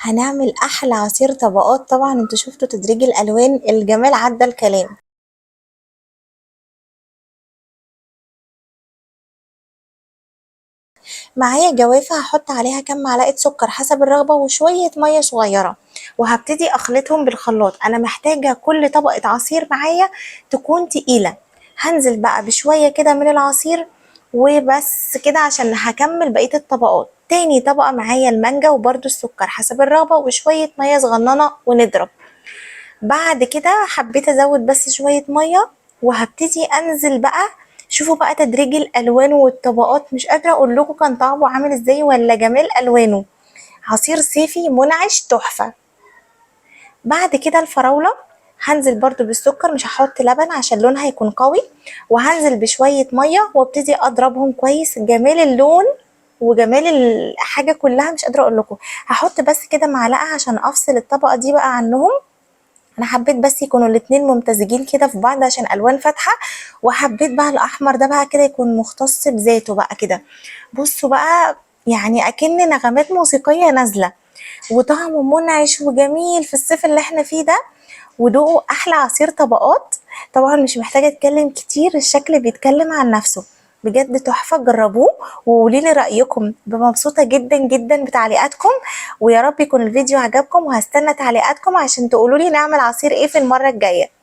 هنعمل احلى عصير طبقات. طبعا انتوا شفتوا تدريج الالوان، الجمال عدى الكلام. معايا جوافة هحط عليها كام معلقة سكر حسب الرغبة وشوية مية صغيرة، وهبتدي اخلطهم بالخلاط. انا محتاجة كل طبقة عصير معايا تكون تقيلة. هنزل بقى بشوية كده من العصير وبس كده عشان هكمل بقية الطبقات. تاني طبقة معايا المانجا وبرده السكر حسب الرغبة وشوية مية صغننة ونضرب. بعد كده حبيت ازود بس شوية مية وهبتدي انزل بقى. شوفوا بقى تدريج الالوان والطبقات، مش قادرة اقول لكم كان طعمه عامل ازاي ولا جمال الوانه. عصير صيفي منعش تحفة. بعد كده الفراولة هنزل برضو بالسكر، مش هحط لبن عشان لونها هيكون قوي، وهنزل بشوية مية وابتدي اضربهم كويس. جمال اللون وجمال الحاجة كلها مش قادرة اقول لكم. هحط بس كده معلقة عشان افصل الطبقة دي بقى عنهم. انا حبيت بس يكونوا الاتنين ممتزجين كده في بعض عشان الوان فاتحه، وحبيت بقى الاحمر ده بقى كده يكون مختص بذاته بقى كده. بصوا بقى، يعني اكن نغمات موسيقيه نازله، وطعمه منعش وجميل في الصيف اللي احنا فيه ده. ودوقوا احلى عصير طبقات. طبعا مش محتاجه اتكلم كتير، الشكل بيتكلم عن نفسه. بجد تحفه، جربوه وقولي لي رايكم. مبسوطه جدا جدا بتعليقاتكم، ويا رب يكون الفيديو عجبكم، وهستنى تعليقاتكم عشان تقولوا لي نعمل عصير ايه في المره الجايه.